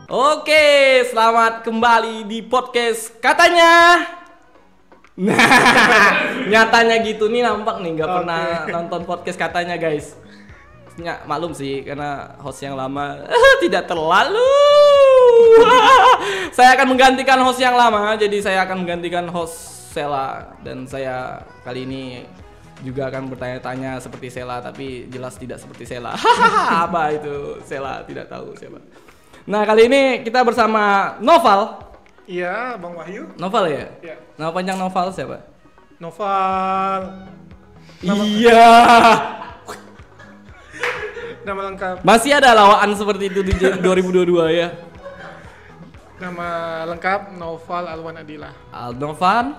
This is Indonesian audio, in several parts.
Oke, selamat kembali di podcast katanya. Nah, nyatanya gitu nih nampak nih nggak pernah nonton podcast katanya guys. Maklum sih karena host yang lama tidak terlalu. Saya akan menggantikan host yang lama, jadi saya akan menggantikan host Sela dan saya kali ini juga akan bertanya-tanya seperti Sela tapi jelas tidak seperti Sela. Apa itu Sela tidak tahu siapa. Nah kali ini kita bersama Noval. Iya, Bang Wahyu. Noval ya? Iya. Nama panjang Noval siapa? Noval. Iya. Nama lengkap. Masih ada lawaan seperti itu di 2022 ya? Nama lengkap Noval Alwan Adila.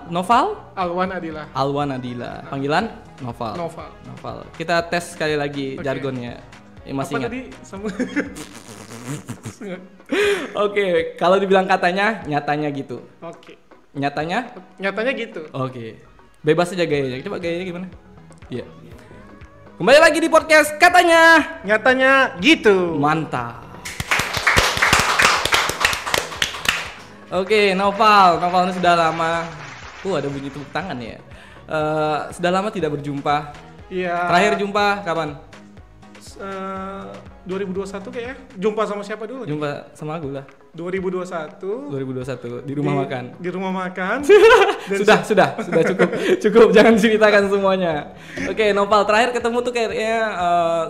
Noval? Alwan Adila. Alwan Adila. Panggilan Noval. Noval. Kita tes sekali lagi jargonnya. Masih apa ingat? tadi? Oke, kalau dibilang katanya, nyatanya gitu. Oke. Nyatanya? Nyatanya gitu. Oke. Bebas aja gayanya. Coba gayanya gimana? Iya. Kembali lagi di podcast katanya. Nyatanya gitu. Mantap. Oke, Noval ini sudah lama. Ada bunyi tepuk tangan ya. Sudah lama tidak berjumpa. Iya. Terakhir jumpa kapan? 2021 kayaknya. Jumpa sama siapa dulu? Jumpa sama aku lah. 2021 di rumah makan. Di rumah makan. sudah cukup jangan ceritakan semuanya. Oke, Noval terakhir ketemu tuh kayaknya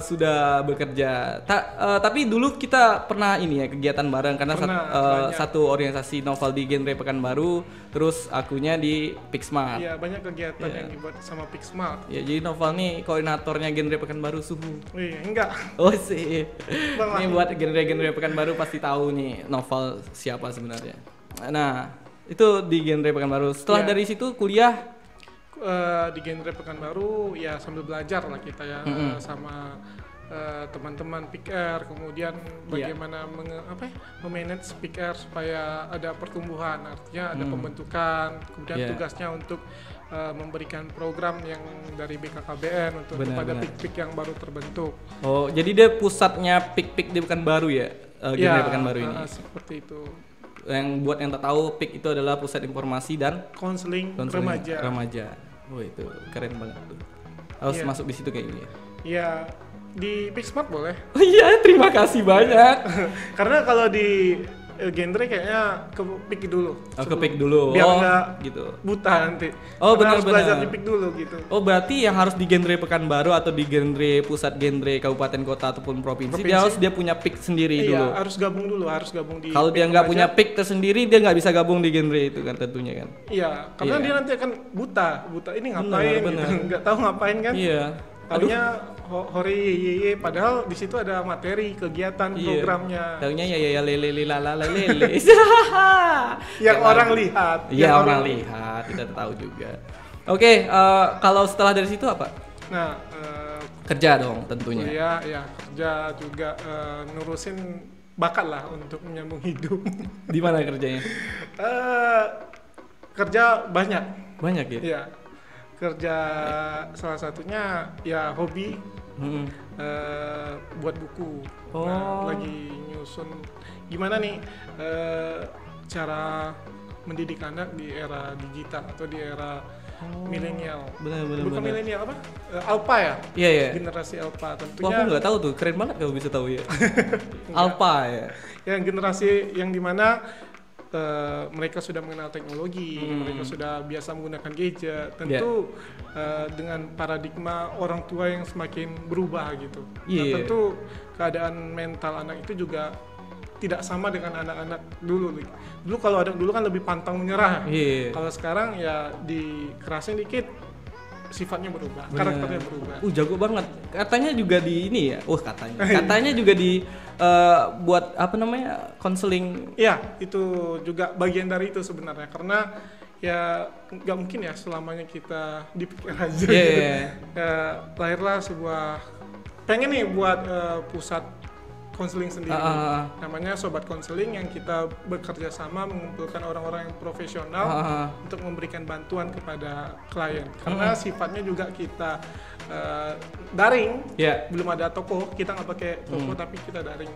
sudah bekerja. Tapi dulu kita pernah ini ya kegiatan bareng karena satu organisasi Noval di Genre Pekanbaru, terus akunya di Pixmart. Iya, banyak kegiatan yang dibuat sama Pixmart. Ya, jadi Noval nih koordinatornya Genre Pekanbaru Suhu. Iya, enggak. Oh sih. Ini buat genre Pekanbaru pasti tahu nih Noval siapa sebenarnya. Nah, itu di Genre Pekanbaru. Setelah dari situ kuliah di Genre Pekanbaru ya sambil belajar lah kita ya sama teman-teman PR, kemudian bagaimana memanage PR supaya ada pertumbuhan, artinya ada pembentukan, kemudian tugasnya untuk memberikan program yang dari BKKBN untuk kepada PIK-PIK yang baru terbentuk. Oh, jadi dia pusatnya PIK-PIK di Pekanbaru ya? Genre Pekanbaru ini. Seperti itu. Yang buat yang tak tahu, PIK itu adalah pusat informasi dan konseling remaja. Oh, itu keren banget tuh. Harus masuk di situ kayaknya. Iya, di Pixmart boleh. Oh iya, terima kasih banyak. Karena kalau di Genre kayaknya ke PIK dulu. Ke PIK dulu. Biar nggak gitu. Buta nanti. Oh, benar-benar. Belajar di PIK dulu gitu. Oh, berarti yang harus di Genre Pekanbaru atau di Genre pusat Genre kabupaten kota ataupun provinsi. Dia punya PIK sendiri dulu. Iya, harus gabung di. Kalau dia nggak punya PIK tersendiri, dia nggak bisa gabung di Genre itu kan tentunya kan. Iya, karena dia nanti akan buta ini ngapain? Nggak tahu ngapain kan? Iya. Taunya hore padahal di situ ada materi kegiatan programnya. Taunya ya lele lala lele. Yang orang lihat. Iya, orang lihat, tidak tahu juga. Oke, kalau setelah dari situ apa? Nah, kerja dong tentunya. Iya, kerja juga nurusin bakat lah untuk menyambung hidup. Di mana kerjanya? Kerja banyak. Banyak ya? Iya. Kerja salah satunya ya hobi buat buku. Lagi nyusun gimana nih cara mendidik anak di era digital atau di era milenial. Bukan milenial apa? Alpha ya? Iya. Generasi Alpha tentunya. Wah, aku nggak tahu tuh, keren banget kalau bisa tahu ya. Alpha ya. Yang generasi yang dimana mereka sudah mengenal teknologi, mereka sudah biasa menggunakan gadget. Tentu dengan paradigma orang tua yang semakin berubah gitu. Nah, tentu keadaan mental anak itu juga tidak sama dengan anak-anak dulu. Dulu kalau anak dulu kan lebih pantang menyerah. Kalau sekarang ya dikerasin dikit, sifatnya berubah, karakternya berubah. Jago banget. Katanya juga di ini ya. Katanya juga di buat apa namanya? Konseling. Iya, itu juga bagian dari itu sebenarnya. Karena ya nggak mungkin ya selamanya kita dipikir aja gitu. Lahirlah sebuah pengen nih buat pusat konseling sendiri. Namanya Sobat Konseling, yang kita bekerja sama mengumpulkan orang-orang yang profesional untuk memberikan bantuan kepada klien. Karena sifatnya juga kita daring, belum ada toko, kita nggak pakai toko tapi kita daring.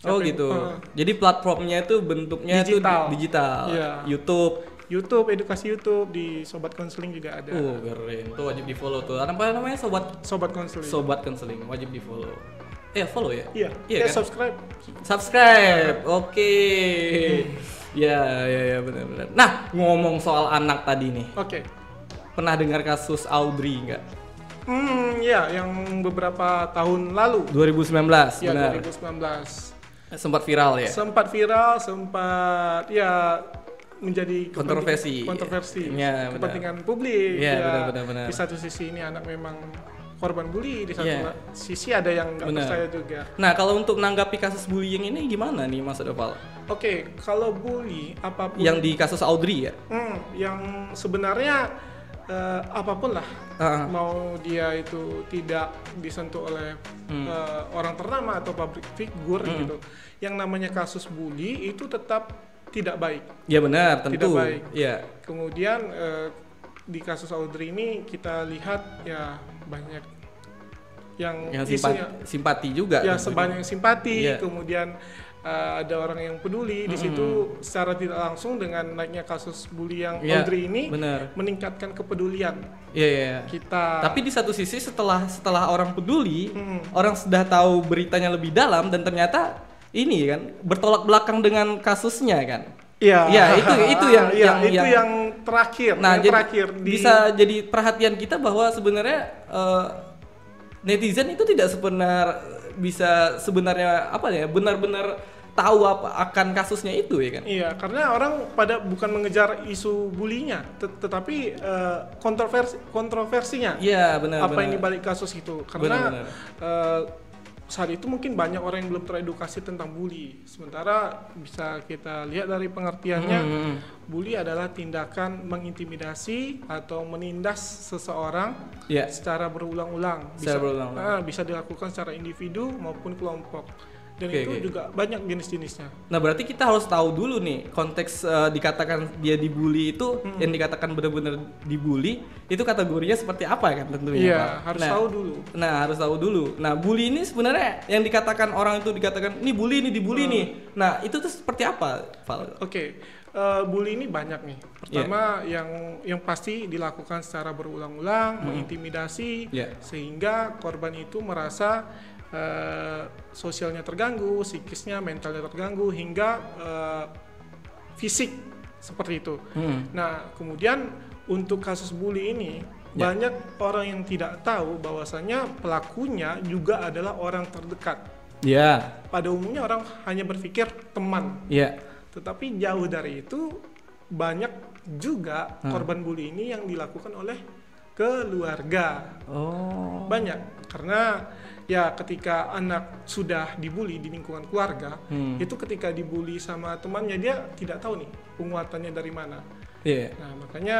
Oh gitu. Jadi platformnya itu bentuknya digital. YouTube, edukasi YouTube di Sobat Konseling juga ada. Keren. Tuh wajib di follow tuh. Apa namanya Sobat Konseling. Sobat Konseling wajib di follow. Follow ya? Iya kan? Subscribe. Oke. Ya benar-benar. Nah, ngomong soal anak tadi nih. Oke. Pernah dengar kasus Audrey nggak? Ya, yang beberapa tahun lalu. 2019. Ya, benar. 2019. Sempat viral ya? Sempat ya menjadi kontroversi ya, kepentingan publik. Ya, benar. Di satu sisi ini anak memang korban bully, di satu sisi ada yang nggak percaya juga. Nah, kalau untuk menanggapi kasus bullying ini gimana nih Mas Noval? Oke, kalau bully apapun yang di kasus Audrey ya? Yang sebenarnya apapun lah, mau dia itu tidak disentuh oleh orang ternama atau public figure gitu, yang namanya kasus bully itu tetap tidak baik. Ya benar, tentu. Tidak baik. Ya. Kemudian di kasus Audrey ini kita lihat ya banyak yang simpati juga. Ya, sebanyak simpati. Kemudian ada orang yang peduli di situ secara tidak langsung dengan naiknya kasus bully yang Audrey ini meningkatkan kepedulian. Kita. Tapi di satu sisi setelah orang peduli, orang sudah tahu beritanya lebih dalam dan ternyata ini kan bertolak belakang dengan kasusnya kan. Itu yang terakhir. Nah, yang terakhir bisa jadi perhatian kita bahwa sebenarnya netizen itu tidak sebenarnya benar-benar tahu apa akan kasusnya itu ya kan? Iya, karena orang pada bukan mengejar isu bulinya, tetapi kontroversinya. Iya, benar. Apa yang dibalik kasus itu? Karena saat itu mungkin banyak orang yang belum teredukasi tentang bully. Sementara bisa kita lihat dari pengertiannya, bully adalah tindakan mengintimidasi atau menindas seseorang secara berulang-ulang. Bisa dilakukan secara individu maupun kelompok. Dan itu juga banyak jenis-jenisnya. Nah, berarti kita harus tahu dulu nih konteks dikatakan dia dibully itu, yang dikatakan benar-benar dibully itu kategorinya seperti apa kan tentunya. Iya, harus tahu dulu. Harus tahu dulu. Nah, bully ini sebenarnya yang dikatakan orang itu dikatakan ini bully, ini dibully nih. Nah, itu tuh seperti apa, Val? Oke. Bully ini banyak nih. Pertama yang pasti dilakukan secara berulang-ulang, mengintimidasi sehingga korban itu merasa sosialnya terganggu, psikisnya, mentalnya terganggu hingga fisik seperti itu. Nah, kemudian untuk kasus bully ini banyak orang yang tidak tahu bahwasanya pelakunya juga adalah orang terdekat. Pada umumnya orang hanya berpikir teman. Tetapi jauh dari itu banyak juga korban bully ini yang dilakukan oleh keluarga. Banyak, karena ketika anak sudah dibully di lingkungan keluarga, itu ketika dibully sama temannya dia tidak tahu nih penguatannya dari mana. Nah, makanya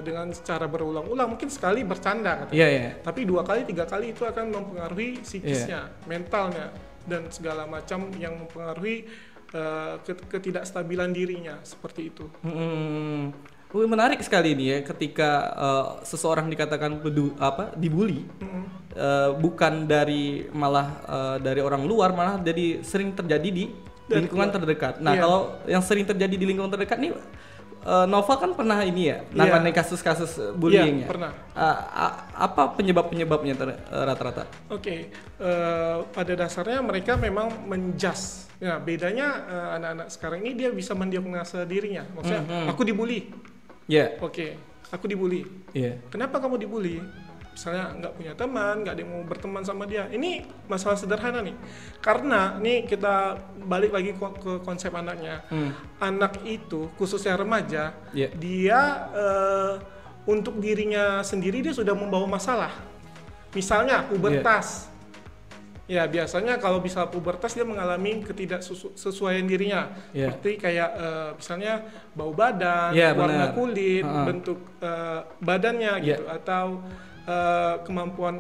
dengan cara berulang-ulang, mungkin sekali bercanda tapi 2 kali 3 kali itu akan mempengaruhi psikisnya, mentalnya, dan segala macam yang mempengaruhi ketidakstabilan dirinya seperti itu. Menarik sekali ini ya, ketika seseorang dikatakan dibully, bukan dari dari orang luar, malah jadi sering terjadi di lingkungan terdekat. Nah, kalau yang sering terjadi di lingkungan terdekat nih, Noval kan pernah ini ya, nangani kasus-kasus bullying ya. Pernah. Apa penyebabnya rata-rata? Pada dasarnya mereka memang menjudge. Nah, bedanya anak-anak sekarang ini dia bisa mendiagnosa dirinya. Maksudnya, aku dibully. Aku dibully. Kenapa kamu dibully? Misalnya nggak punya teman, nggak ada yang mau berteman sama dia. Ini masalah sederhana nih. Karena nih kita balik lagi ke konsep anaknya. Anak itu khususnya remaja, dia untuk dirinya sendiri dia sudah membawa masalah. Misalnya pubertas. Biasanya kalau bisa pubertas dia mengalami ketidaksesuaian dirinya, seperti kayak misalnya bau badan, warna kulit, bentuk badannya gitu, atau kemampuan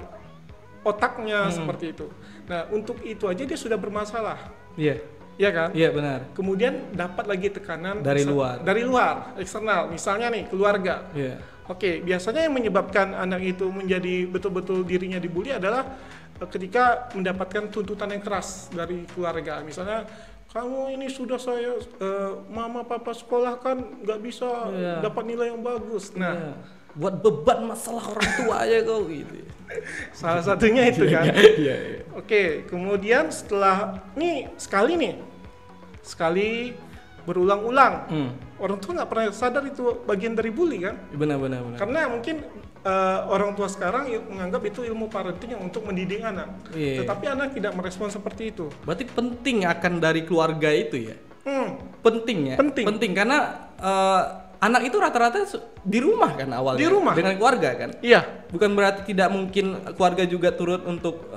otaknya seperti itu. Nah, untuk itu aja dia sudah bermasalah. Iya. Ya kan? Iya, benar. Kemudian dapat lagi tekanan Dari luar. Dari luar, eksternal. Misalnya nih, keluarga. Iya. Oke, biasanya yang menyebabkan anak itu menjadi betul-betul dirinya dibully adalah ketika mendapatkan tuntutan yang keras dari keluarga. Misalnya, kamu ini sudah saya, mama papa sekolah kan nggak bisa dapat nilai yang bagus. Nah, buat beban masalah orang tua aja kau gitu. Salah satunya itu kan. Iya. Oke, kemudian setelah sekali berulang-ulang, orang tua nggak pernah sadar itu bagian dari bully kan? Benar. Karena mungkin orang tua sekarang menganggap itu ilmu parenting yang untuk mendidik anak. Tetapi anak tidak merespon seperti itu. Berarti penting akan dari keluarga itu ya? Penting ya? Penting karena anak itu rata-rata di rumah kan awalnya? Di rumah. Dengan keluarga kan? Iya. Bukan berarti tidak mungkin keluarga juga turut untuk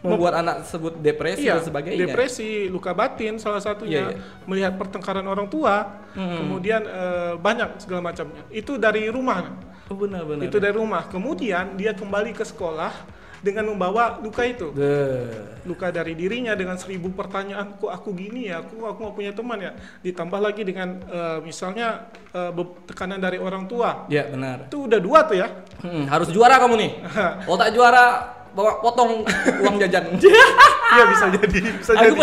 membuat anak tersebut depresi dan sebagainya. Depresi, luka batin salah satunya, melihat pertengkaran orang tua, kemudian banyak segala macamnya. Itu dari rumah. Benar. Itu dari rumah. Kemudian dia kembali ke sekolah dengan membawa luka itu. Luka dari dirinya dengan 1000 pertanyaan, kok aku gini ya, aku nggak punya teman ya. Ditambah lagi dengan misalnya tekanan dari orang tua. Iya, benar. Itu udah 2 tuh ya. Harus juara kamu nih. Kalau tak juara bawa potong uang jajan. Iya, bisa jadi. Aku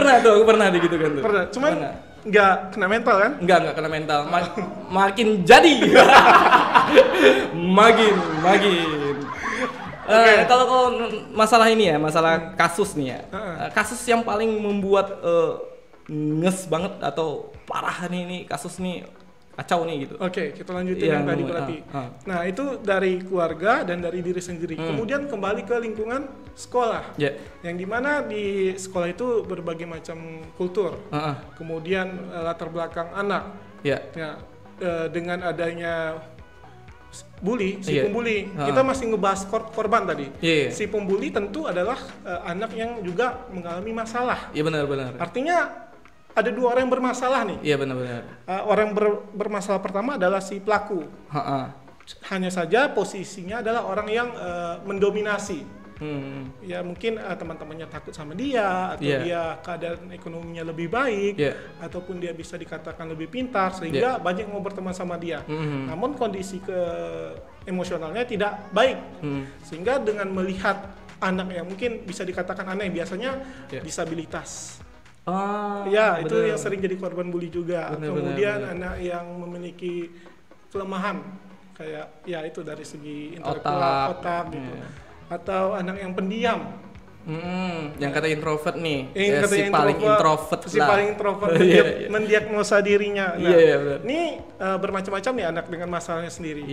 pernah gitu kan tuh. Pernah. Cuman nggak kena mental kan? Nggak kena mental. Makin jadi. makin. Kalau masalah ini ya, masalah kasus nih ya. Kasus yang paling membuat nges banget atau parah nih ini kasus nih, kacau nih gitu. Oke, kita lanjutin yang tadi berarti. Nah, itu dari keluarga dan dari diri sendiri. Kemudian kembali ke lingkungan sekolah. Yang dimana di sekolah itu berbagai macam kultur. Kemudian latar belakang anak. Ya, dengan adanya bully, pembuli. Kita masih ngebahas korban tadi. Si pembuli tentu adalah anak yang juga mengalami masalah. Iya, benar. Artinya ada 2 orang yang bermasalah nih. Iya, benar. Orang yang bermasalah pertama adalah si pelaku. Hanya saja posisinya adalah orang yang mendominasi. Ya mungkin teman-temannya takut sama dia, atau dia keadaan ekonominya lebih baik, ataupun dia bisa dikatakan lebih pintar sehingga banyak yang mau berteman sama dia. Namun kondisi emosionalnya tidak baik, sehingga dengan melihat anak yang mungkin bisa dikatakan aneh, biasanya disabilitas. Itu yang sering jadi korban bully juga. Kemudian anak yang memiliki kelemahan kayak itu dari segi intelektual, otak gitu. Atau anak yang pendiam. Yang kata introvert nih. Si paling introvert mendiagnosa dirinya. Ini bermacam-macam nih anak dengan masalahnya sendiri.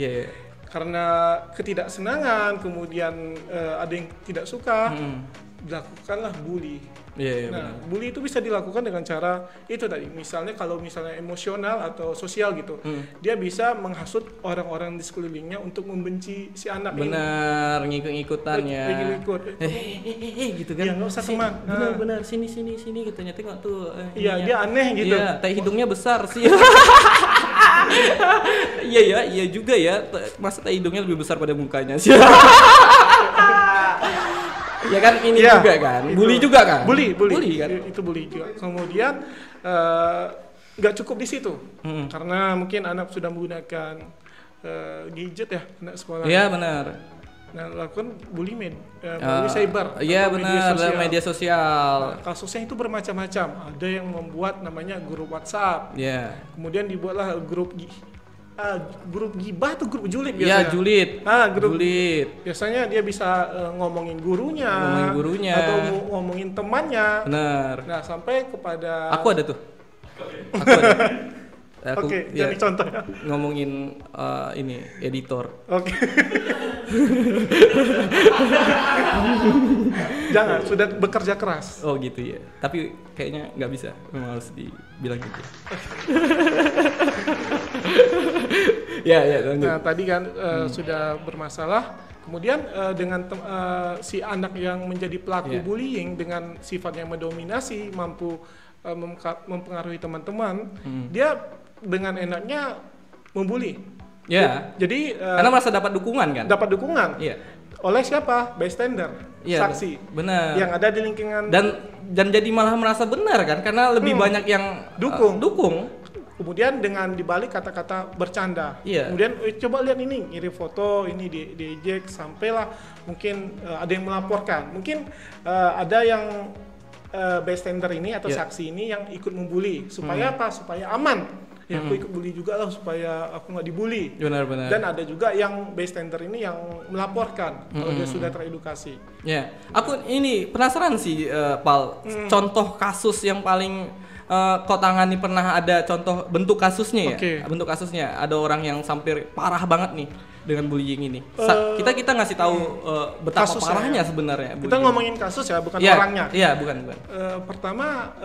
Karena ketidaksenangan, kemudian ada yang tidak suka, dilakukanlah bully. Bully itu bisa dilakukan dengan cara itu tadi. Misalnya kalau emosional atau sosial gitu, dia bisa menghasut orang-orang di sekelilingnya untuk membenci si anak ini. Benar, ngikut-ngikutan ya. Ngikut. Gitu kan. Ya nggak usah teman. Benar, sini katanya, tengok tuh. Iya, dia aneh gitu. Iya, tai hidungnya besar sih. Iya juga ya. Masa tai hidungnya lebih besar pada mukanya sih. Ya kan ini juga kan, bully juga kan? Bully kan? Itu bully juga. Kemudian nggak cukup di situ, karena mungkin anak sudah menggunakan gadget ya, anak sekolah. Iya, benar. Nah, lakukan bully melalui cyber. Iya, benar, media sosial. Nah, kasusnya itu bermacam-macam. Ada yang membuat namanya grup WhatsApp. Kemudian dibuatlah grup gibah atau grup julid biasanya? Iya, julid. Grup julid. Biasanya dia bisa ngomongin gurunya. Atau ngomongin temannya. Benar. Nah, sampai kepada... Aku ada tuh. Oke, jadi contoh ya. Ngomongin ini, editor. Oke. Jangan, sudah bekerja keras. Oh gitu ya. Tapi kayaknya nggak bisa, memang harus dibilang gitu. Ya, lanjut. Nah, tadi kan sudah bermasalah. Kemudian dengan si anak yang menjadi pelaku bullying dengan sifat yang mendominasi, mampu mempengaruhi teman-teman, dia dengan enaknya membuli. Jadi karena merasa dapat dukungan kan? Dapat dukungan. oleh siapa? Bystander, Iya, saksi. benar. Yang ada di lingkungan Dan jadi malah merasa benar kan karena lebih banyak yang dukung. Kemudian dengan dibalik kata-kata bercanda. Iya. Kemudian coba lihat ini, ngirim foto, ini diejek, sampailah mungkin ada yang melaporkan. Mungkin ada yang bystander ini atau saksi ini yang ikut membuli supaya apa? Supaya aman. Ya aku ikut bully juga lah supaya aku nggak dibully. Benar-benar. Dan ada juga yang bystander ini yang melaporkan kalau dia sudah teredukasi. Ya, aku ini penasaran sih, Pal. Contoh kasus yang paling kau tangani, pernah ada contoh bentuk kasusnya ya? Bentuk kasusnya ada orang yang sampai parah banget nih dengan bullying ini. Kita ngasih tahu betapa kasusnya, parahnya sebenarnya. Kita ngomongin kasus ya, bukan orangnya. Iya, bukan. Pertama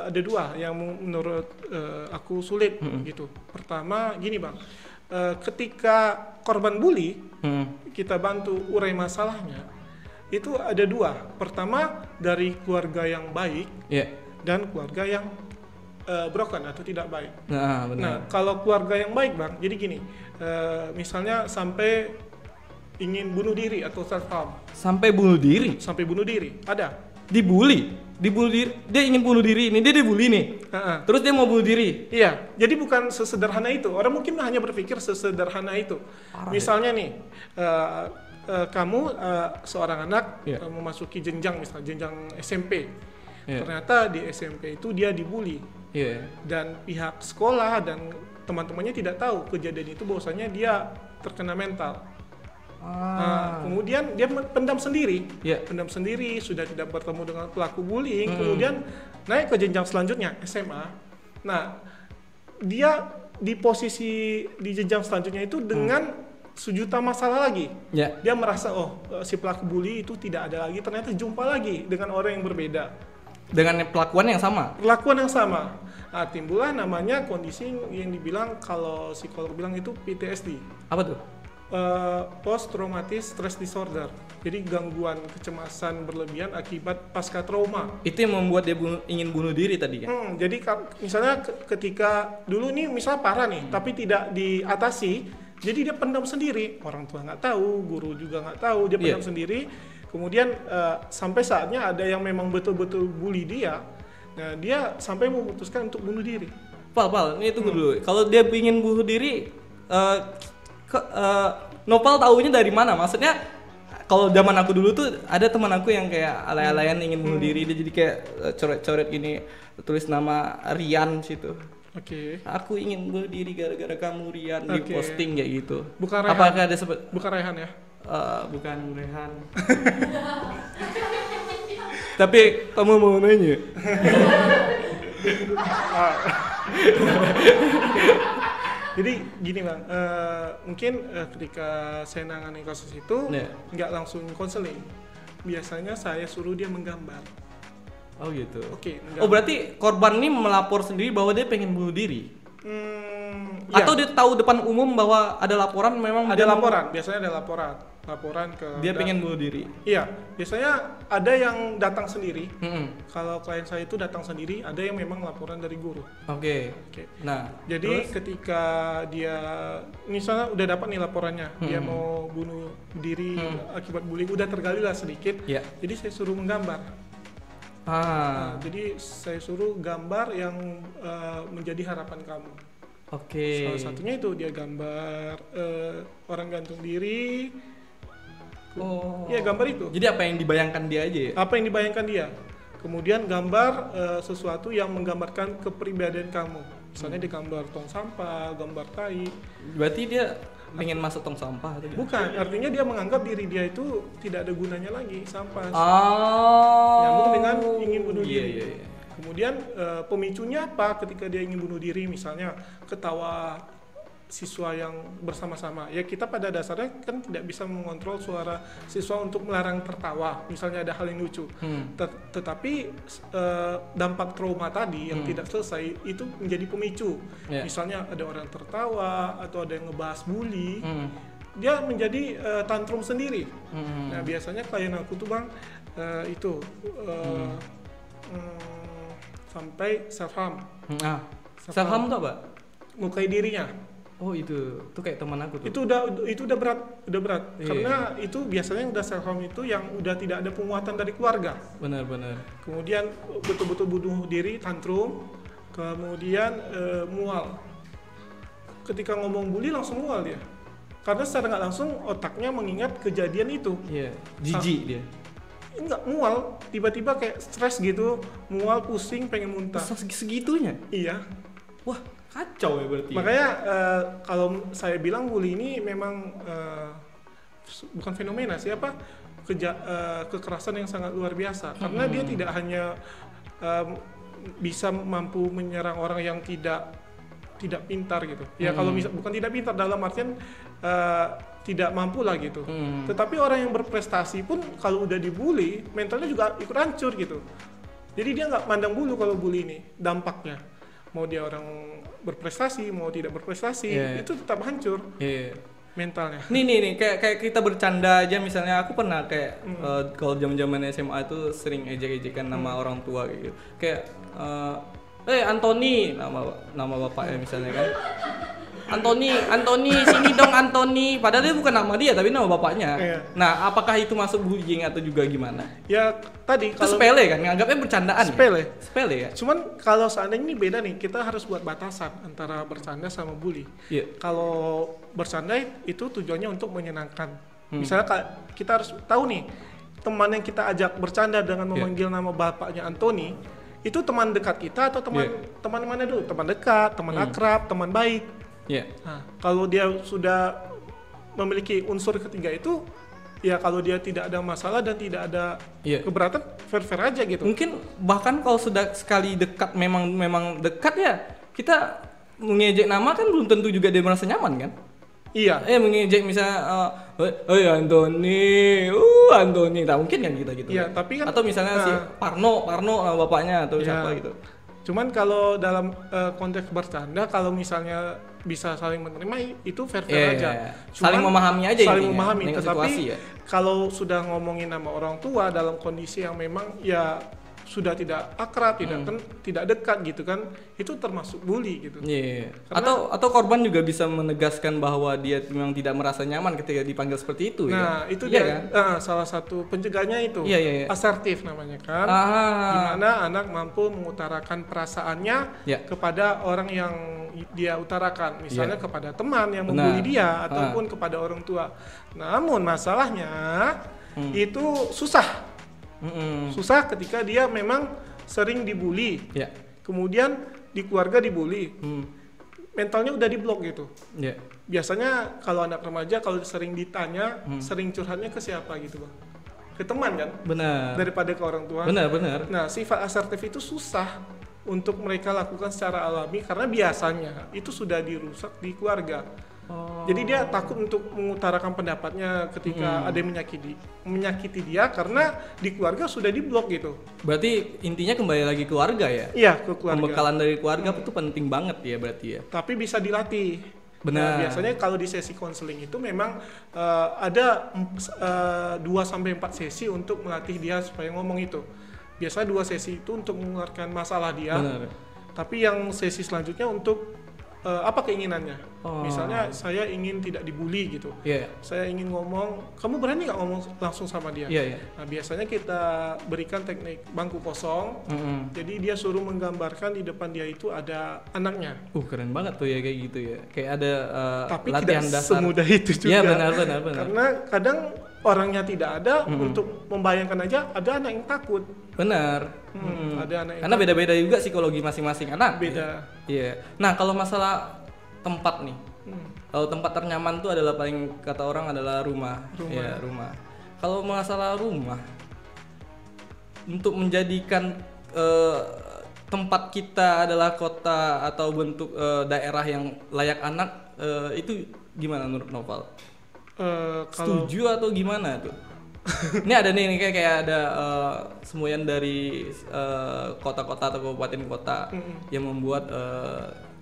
ada dua yang menurut aku sulit gitu. Pertama gini bang, ketika korban bully kita bantu urai masalahnya, itu ada dua. Pertama dari keluarga yang baik dan keluarga yang broken atau tidak baik. Nah, kalau keluarga yang baik bang, jadi gini, misalnya sampai ingin bunuh diri atau self harm. Sampai bunuh diri, ada. Dibully diri, dia ingin bunuh diri ini, dia dibully nih. Terus dia mau bunuh diri. Iya, jadi bukan sesederhana itu. Orang mungkin hanya berpikir sesederhana itu. Misalnya nih, kamu seorang anak memasuki jenjang, misalnya jenjang SMP. Ternyata di SMP itu dia dibully. Dan pihak sekolah dan teman-temannya tidak tahu kejadian itu bahwasanya dia terkena mental. Kemudian dia pendam sendiri, sudah tidak bertemu dengan pelaku bullying. Kemudian naik ke jenjang selanjutnya SMA. Nah, dia di posisi di jenjang selanjutnya itu dengan sejuta masalah lagi. Dia merasa si pelaku bully itu tidak ada lagi, ternyata jumpa lagi dengan orang yang berbeda. Dengan perlakuan yang sama. Nah, timbullah namanya kondisi yang dibilang, kalau psikolog bilang itu PTSD. Apa tuh? Post traumatic stress disorder. Jadi gangguan kecemasan berlebihan akibat pasca trauma. Itu yang membuat dia ingin bunuh diri tadi kan? Jadi misalnya ketika dulu nih misal parah nih, tapi tidak diatasi, jadi dia pendam sendiri. Orang tua nggak tahu, guru juga nggak tahu, dia pendam sendiri. Kemudian sampai saatnya ada yang memang betul-betul bully dia. Nah, dia sampai memutuskan untuk bunuh diri. Pal, ini tunggu dulu. Kalau dia ingin bunuh diri, Nopal taunya dari mana? Maksudnya kalau zaman aku dulu tuh ada teman aku yang kayak alay-alayan ingin bunuh diri, dia jadi kayak coret-coret gini, tulis nama Rian situ. Aku ingin bunuh diri gara-gara kamu Rian, di posting kayak gitu. Bukan Rehan. Apakah ada bukan Rehan ya? Bukan Rehan. Tapi kamu mau nanya? Jadi gini bang, mungkin ketika saya nangani kasus itu nggak langsung konseling. Biasanya saya suruh dia menggambar. Oh gitu. Berarti korban ini melapor sendiri bahwa dia pengen bunuh diri? Atau dia tahu depan umum bahwa ada laporan, memang ada laporan. Biasanya ada laporan ke dia pengen bunuh diri. Iya, biasanya ada yang datang sendiri. Kalau klien saya itu datang sendiri, ada yang memang laporan dari guru. Nah, jadi ketika dia misalnya udah dapat nih laporannya, dia mau bunuh diri akibat bullying, udah tergali lah sedikit. Jadi saya suruh menggambar. Jadi saya suruh gambar yang menjadi harapan kamu. Salah satunya itu dia gambar orang gantung diri. Gambar itu. Jadi apa yang dibayangkan dia aja ya? Apa yang dibayangkan dia. Kemudian gambar sesuatu yang menggambarkan kepribadian kamu. Misalnya dia gambar tong sampah, gambar tai. Berarti dia pengen masuk tong sampah atau bukan, artinya dia menganggap diri dia itu tidak ada gunanya lagi, sampah. Nyambung dengan ingin bunuh diri. Kemudian pemicunya apa ketika dia ingin bunuh diri? Misalnya ketawa siswa yang bersama-sama. Ya kita pada dasarnya kan tidak bisa mengontrol suara siswa untuk melarang tertawa. Misalnya ada hal yang lucu. Tetapi dampak trauma tadi yang tidak selesai itu menjadi pemicu. Misalnya ada orang tertawa atau ada yang ngebahas bully. Dia menjadi tantrum sendiri. Nah biasanya klien aku tuh bang sampai self harm. Self harm itu apa? Melukai dirinya. Oh itu kayak teman aku tuh. Itu udah berat. Iya. Karena itu biasanya udah self harm itu yang udah tidak ada penguatan dari keluarga. Benar. Kemudian betul-betul bunuh diri, tantrum, kemudian mual. Ketika ngomong bully langsung mual dia. Karena secara nggak langsung otaknya mengingat kejadian itu. Iya, jijik dia. Enggak, mual, tiba-tiba kayak stres gitu, mual, pusing, pengen muntah. Segitunya? Iya. Wah, kacau ya berarti. Makanya kalau saya bilang bully ini memang bukan fenomena siapa kekerasan yang sangat luar biasa. Karena dia tidak hanya bisa mampu menyerang orang yang tidak pintar gitu. Ya kalau bukan tidak pintar dalam artian tidak mampu lah gitu. Tetapi orang yang berprestasi pun kalau udah dibully, mentalnya juga ikut hancur gitu. Jadi dia nggak pandang bulu kalau bully ini dampaknya. Mau dia orang berprestasi, mau tidak berprestasi, itu tetap hancur mentalnya. Nih, kayak kita bercanda aja misalnya. Aku pernah kayak kalau zaman SMA itu sering ejek-ejekan nama orang tua gitu. Kayak Anthony nama bapaknya misalnya kan. Anthony sini dong Anthony, padahal dia bukan nama dia tapi nama bapaknya. Nah, apakah itu masuk bullying atau juga gimana? Ya tadi itu sepele kan, nganggapnya bercandaan. Sepele ya. Cuman kalau seandainya ini beda nih, kita harus buat batasan antara bercanda sama bully. Kalau bercanda itu tujuannya untuk menyenangkan. Misalnya kita harus tahu nih, teman yang kita ajak bercanda dengan memanggil nama bapaknya Anthony, itu teman dekat kita atau teman mana dulu? Teman dekat, teman akrab, teman baik. Nah, kalau dia sudah memiliki unsur ketiga itu, ya kalau dia tidak ada masalah dan tidak ada keberatan, fair aja gitu. Mungkin bahkan kalau sudah sekali dekat memang dekat ya, kita mengejek nama kan belum tentu juga dia merasa nyaman kan? Iya. Mengejek misalnya, Anthony, tak mungkin kan kita gitu. Iya, tapi kan. Atau misalnya si Parno bapaknya atau siapa gitu. Cuman kalau dalam konteks bercanda, kalau misalnya bisa saling menerima itu fair aja. Cuman, saling memahami aja. Saling memahami. Tetapi kalau sudah ngomongin nama orang tua dalam kondisi yang memang ya sudah tidak akrab, tidak dekat gitu kan, itu termasuk bully gitu. Atau korban juga bisa menegaskan bahwa dia memang tidak merasa nyaman ketika dipanggil seperti itu. Nah, itu dia kan? Salah satu penjaganya itu asertif namanya kan. Di mana anak mampu mengutarakan perasaannya kepada orang yang dia utarakan, misalnya kepada teman yang membuli dia ataupun kepada orang tua. Namun masalahnya itu susah. Susah ketika dia memang sering dibully, kemudian di keluarga dibully, mentalnya udah diblok gitu. Biasanya kalau anak remaja kalau sering ditanya, sering curhatnya ke siapa gitu bang? Ke teman kan? Benar. Daripada ke orang tua. Benar. Nah, sifat asertif itu susah untuk mereka lakukan secara alami karena biasanya itu sudah dirusak di keluarga. Jadi dia takut untuk mengutarakan pendapatnya ketika ada yang menyakiti dia karena di keluarga sudah diblok gitu. Berarti intinya kembali lagi keluarga ya? Iya, ke keluarga. Pembekalan dari keluarga itu penting banget ya berarti ya. Tapi bisa dilatih. Benar. Nah, biasanya kalau di sesi konseling itu memang ada 2-4 sesi untuk melatih dia supaya ngomong itu. Biasanya 2 sesi itu untuk mengeluarkan masalah dia. Benar. Tapi yang sesi selanjutnya untuk apa keinginannya? Misalnya saya ingin tidak dibully gitu. Saya ingin ngomong, kamu berani nggak ngomong langsung sama dia? Nah, biasanya kita berikan teknik bangku kosong. Jadi dia suruh menggambarkan di depan dia itu ada anaknya. Keren banget tuh ya kayak gitu ya. Kayak ada tapi latihan tidak dasar. Semudah itu juga. Iya benar. Karena kadang orangnya tidak ada, untuk membayangkan aja ada anak yang takut. Benar. Ada anak yang karena beda-beda juga psikologi masing-masing anak. Beda. Iya. Nah, kalau masalah tempat nih. Kalau tempat ternyaman tuh adalah paling kata orang adalah rumah. Ya, rumah. Kalau masalah rumah, untuk menjadikan tempat kita adalah kota atau bentuk daerah yang layak anak, itu gimana menurut Noval? Setuju atau gimana tuh? Ini ada nih kayak ada semboyan dari kota-kota atau kabupaten kota yang membuat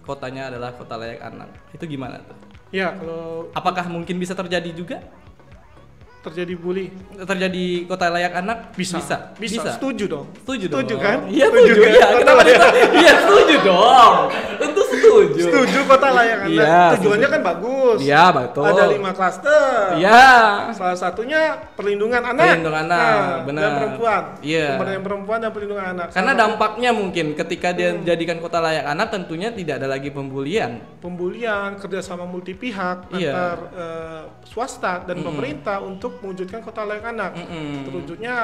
kotanya adalah kota layak anak. Itu gimana tuh? Ya, kalau apakah mungkin bisa terjadi juga? Terjadi bully? Terjadi kota layak anak? Bisa. Setuju dong. Setuju kan? Iya setuju. Iya, kenapa dia? Iya setuju dong. Tentu Setuju kota layak anak. Iya, Tujuannya kan bagus. Iya, betul. Ada 5 klaster. Iya. Salah satunya perlindungan anak. Perlindungan anak, benar. Dan perempuan. Iya. Pemberdayaan perempuan dan perlindungan anak. Karena dampaknya mungkin ketika dia jadikan kota layak anak tentunya tidak ada lagi pembulian. Pembulian, kerjasama multi pihak Iya. antar swasta dan pemerintah untuk mewujudkan kota layak anak. Terwujudnya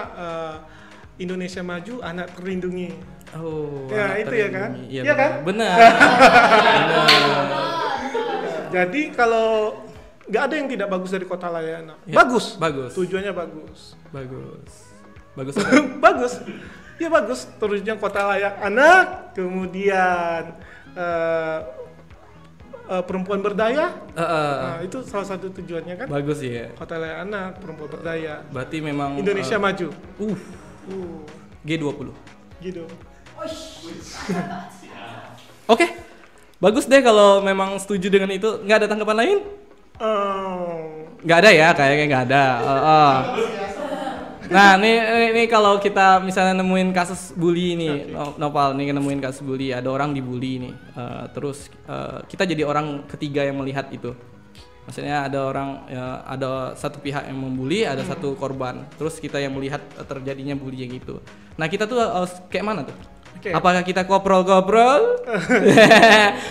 Indonesia maju, anak terlindungi. Oh. Ya, anak itu ya kan? terlindungi. Iya Iya kan? Benar. Jadi kalau nggak ada yang tidak bagus dari kota layak anak. Ya, Bagus. bagus. Tujuannya bagus. Bagus. Bagus. Bagus. Ya bagus. Terusnya kota layak anak, kemudian perempuan berdaya. Nah, itu salah satu tujuannya kan. Bagus ya. Kota layak anak, perempuan berdaya. Berarti memang Indonesia maju. G20. Gitu. Oke. Bagus deh kalau memang setuju dengan itu. Nggak ada tanggapan lain? Nggak ada ya, kayaknya nggak ada. Nah, ini kalau kita misalnya nemuin kasus bully ini, Nopal nih nemuin kasus bully, ada orang dibully nih, terus kita jadi orang ketiga yang melihat itu. Maksudnya ada orang, ada satu pihak yang membuli, ada satu korban, terus kita yang melihat terjadinya bullying itu. Nah, kita tuh harus kayak mana tuh? Okay. Apakah kita koprol-koprol?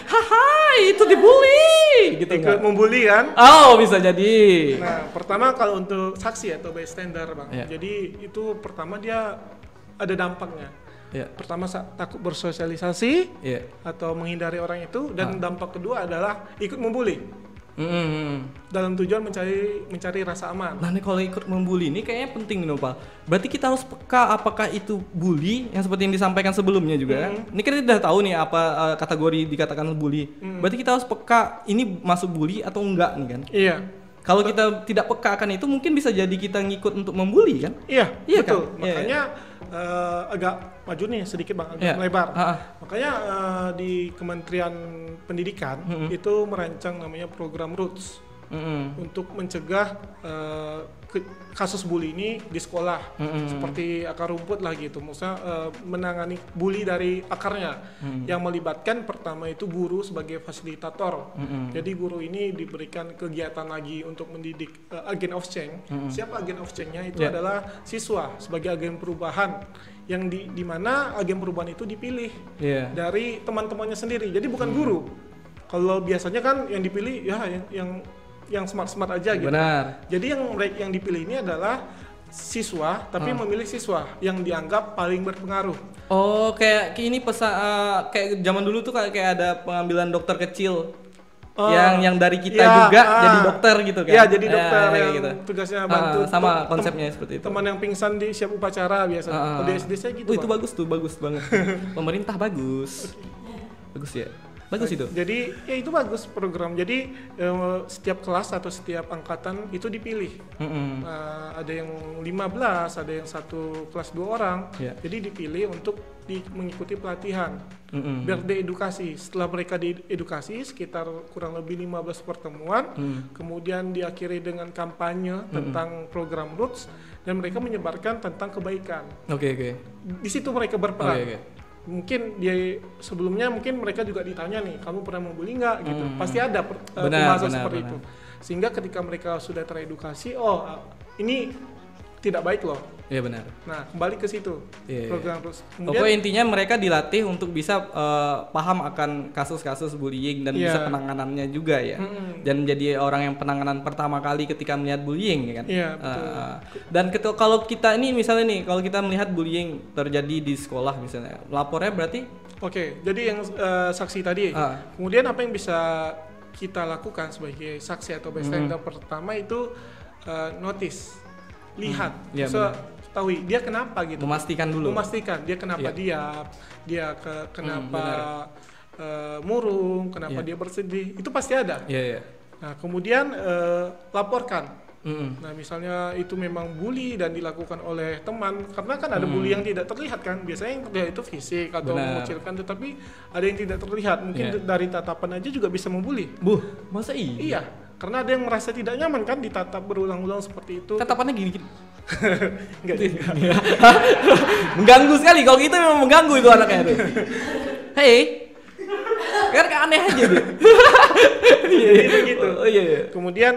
Haha, itu dibully, gitu Ikut nggak? membuli kan? Oh, bisa jadi. Nah, pertama kalau untuk saksi atau bystander, Bang. Iya. Jadi itu pertama dia ada dampaknya. Ya. Pertama takut bersosialisasi Iya. atau menghindari orang itu, dan dampak kedua adalah ikut membuli dalam tujuan mencari rasa aman. Nah, nih kalau ikut membuli ini kayaknya penting nih, Nopal. Berarti kita harus peka apakah itu bully yang seperti yang disampaikan sebelumnya juga. Ini kita udah tahu nih apa kategori dikatakan bully. Berarti kita harus peka ini masuk bully atau enggak nih kan? Iya. Kalau kita tidak peka akan itu mungkin bisa jadi kita ngikut untuk membuli kan? Iya, Iya betul. kan? Makanya agak maju nih sedikit, Bang, agak Iya. melebar. Ah. Makanya di Kementerian Pendidikan itu merancang namanya program Roots untuk mencegah kasus bully ini di sekolah, seperti akar rumput lah gitu. Maksudnya menangani bully dari akarnya, yang melibatkan pertama itu guru sebagai fasilitator. Jadi guru ini diberikan kegiatan lagi untuk mendidik agen of change. Siapa agen of change-nya? Itu Yeah. adalah siswa sebagai agen perubahan, yang di mana agen perubahan itu dipilih Iya. dari teman-temannya sendiri. Jadi bukan guru. Kalau biasanya kan yang dipilih ya yang smart-smart aja gitu. Benar. Jadi yang dipilih ini adalah siswa, tapi memilih siswa yang dianggap paling berpengaruh. Oh, kayak ini kayak zaman dulu tuh kayak ada pengambilan dokter kecil. yang dari kita juga jadi dokter gitu kan. Iya, jadi dokter yang gitu. tugasnya bantu. Sama konsepnya seperti itu. Teman yang pingsan di siap upacara biasa. Di SD saya gitu. Itu bagus tuh, bagus banget. Pemerintah bagus. Bagus ya. Bagus itu. Jadi ya itu bagus program. Jadi setiap kelas atau setiap angkatan itu dipilih. Ada yang 15, ada yang satu kelas 2 orang. Yeah. Jadi dipilih untuk mengikuti pelatihan. Biar diedukasi. Setelah mereka diedukasi sekitar kurang lebih 15 pertemuan, kemudian diakhiri dengan kampanye tentang program Roots, dan mereka menyebarkan tentang kebaikan. Oke. Di situ mereka berperan. Oke. Mungkin dia sebelumnya mungkin mereka juga ditanya nih, kamu pernah membuli nggak gitu. Pasti ada Benar, seperti itu. Sehingga ketika mereka sudah teredukasi, oh ini tidak baik loh. Iya benar. Nah, kembali ke situ. Program terus. Pokoknya intinya mereka dilatih untuk bisa paham akan kasus-kasus bullying dan bisa penanganannya juga ya. Dan menjadi orang yang penanganan pertama kali ketika melihat bullying ya kan. Iya, betul. Dan kalau kita ini misalnya nih, kalau kita melihat bullying terjadi di sekolah misalnya, lapornya berarti Oke, jadi yang saksi tadi. Kemudian apa yang bisa kita lakukan sebagai saksi atau bystander? Pertama itu notice, lihat, ketahui dia kenapa gitu. memastikan dulu. Memastikan dia kenapa dia kenapa murung, kenapa dia bersedih, itu pasti ada. Iya. Nah, kemudian laporkan. Nah, misalnya itu memang bully dan dilakukan oleh teman, karena kan ada bully yang tidak terlihat kan. Biasanya yang terlihat itu fisik atau mengucilkan, tetapi ada yang tidak terlihat. Mungkin dari tatapan aja juga bisa membuli. Masa iya? Iya, karena ada yang merasa tidak nyaman kan ditatap berulang-ulang seperti itu. Tatapannya gini. Enggak juga. Mengganggu sekali, kalau kita memang mengganggu itu anaknya itu. Hei, Kan aneh aja deh. Jadi begitu. Oh iya. Kemudian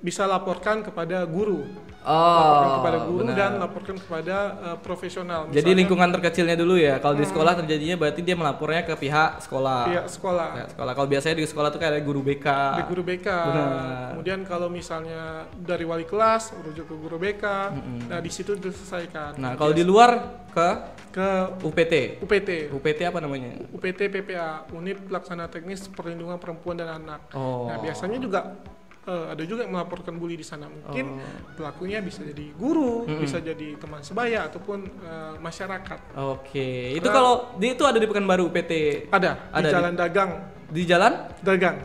bisa laporkan kepada guru. Oh, Laporkan kepada guru benar. dan laporkan kepada profesional. Jadi Misalnya, lingkungan terkecilnya dulu ya. Kalau di sekolah terjadinya berarti dia melapornya ke pihak sekolah. pihak sekolah. Pihak sekolah. Kalau biasanya di sekolah tuh kayak guru BK. Di guru BK. Benar. Kemudian kalau misalnya dari wali kelas merujuk ke guru BK, nah di situ diselesaikan. Nah, kalau di luar ke UPT. UPT apa namanya? UPT PPA, Unit Pelaksana Teknis Perlindungan Perempuan dan Anak. Oh. Nah, biasanya juga ada juga yang melaporkan bully di sana. Mungkin pelakunya bisa jadi guru, bisa jadi teman sebaya ataupun masyarakat. Oke. Itu kalau itu ada di Pekanbaru UPT. Ada di Ada Jalan Dagang. Di Jalan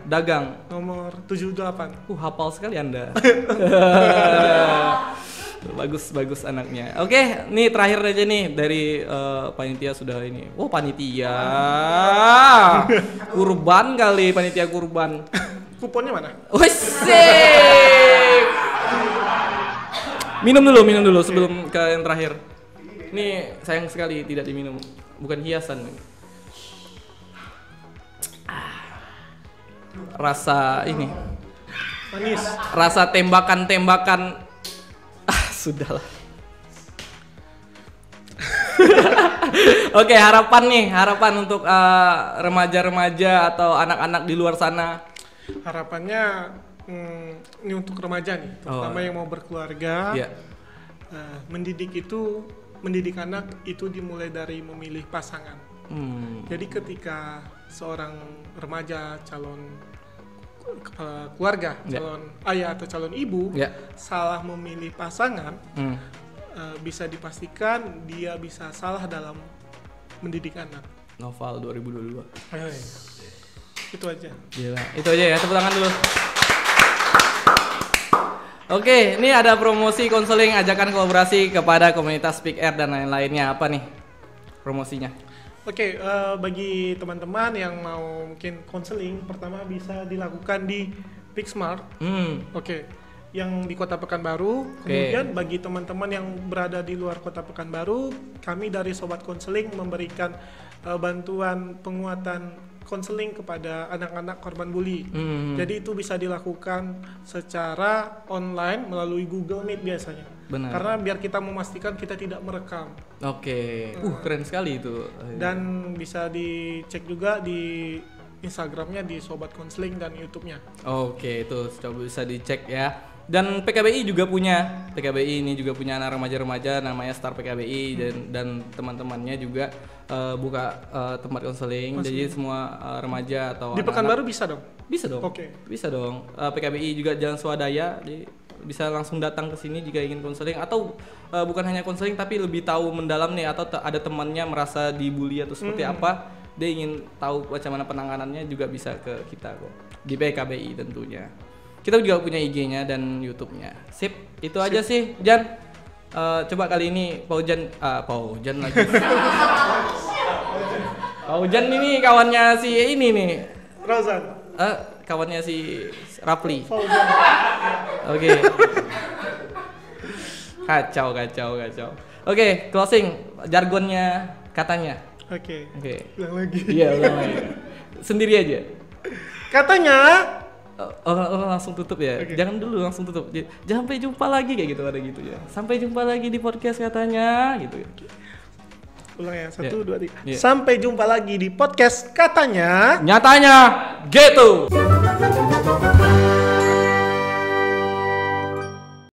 Dagang. Nomor 78. Hafal sekali Anda. Bagus anaknya. Oke, nih terakhir aja nih dari panitia sudah ini. Oh, panitia. Kurban kali, panitia kurban. Kuponnya mana? Wesik. Minum dulu sebelum ke yang terakhir. Ini sayang sekali tidak diminum. Bukan hiasan. Rasa ini. Manis. Rasa tembakan. Sudahlah. Oke, harapan untuk remaja-remaja atau anak-anak di luar sana. Harapannya ini untuk remaja nih, terutama yang mau berkeluarga. Iya. Mendidik anak itu dimulai dari memilih pasangan. Jadi ketika seorang remaja calon keluarga, calon ayah atau calon ibu salah memilih pasangan, bisa dipastikan dia bisa salah dalam mendidik anak. Noval 2022. Itu aja. Gila. Itu aja ya, tepuk tangan dulu. Oke, ini ada promosi konseling ajakan kolaborasi kepada komunitas Speak Air dan lain-lainnya. Apa nih promosinya? Oke, bagi teman-teman yang mau mungkin konseling, pertama bisa dilakukan di Pixmart. Oke, yang di Kota Pekanbaru. Kemudian bagi teman-teman yang berada di luar Kota Pekanbaru, kami dari Sobat Konseling memberikan bantuan penguatan konseling kepada anak-anak korban bully. Jadi itu bisa dilakukan secara online melalui Google Meet biasanya. Benar. Karena biar kita memastikan kita tidak merekam. Oke. Keren sekali itu. Dan bisa dicek juga di Instagramnya di Sobat Konseling dan YouTube-nya. Oke, itu coba bisa dicek ya. Dan PKBI juga punya, PKBI ini juga punya anak remaja-remaja namanya Star PKBI dan teman-temannya juga buka tempat konseling. Jadi semua remaja atau di Pekanbaru bisa dong? Bisa dong. Oke. Bisa dong. PKBI juga Jalan Swadaya, bisa langsung datang ke sini jika ingin konseling atau bukan hanya konseling tapi lebih tahu mendalam nih atau ada temannya merasa dibully atau seperti apa, dia ingin tahu bagaimana penanganannya juga bisa ke kita kok. Di PKBI tentunya. Kita juga punya IG-nya dan YouTube-nya. Sip, itu aja sih, Jan. Coba kali ini Paujan lagi. Paujan ini kawannya si ini nih. Rozan. Kawannya si Rapli. Oke. Kacau. Oke, closing jargonnya katanya. Oke. Ulang lagi. Iya, ulang lagi. Sendiri aja. Katanya langsung tutup ya. Okay. Jangan dulu langsung tutup. Sampai jumpa lagi kayak gitu ada gitu ya. Sampai jumpa lagi di podcast katanya gitu. Ulang ya. 1 2 3. Sampai jumpa lagi di podcast katanya. Nyatanya gitu.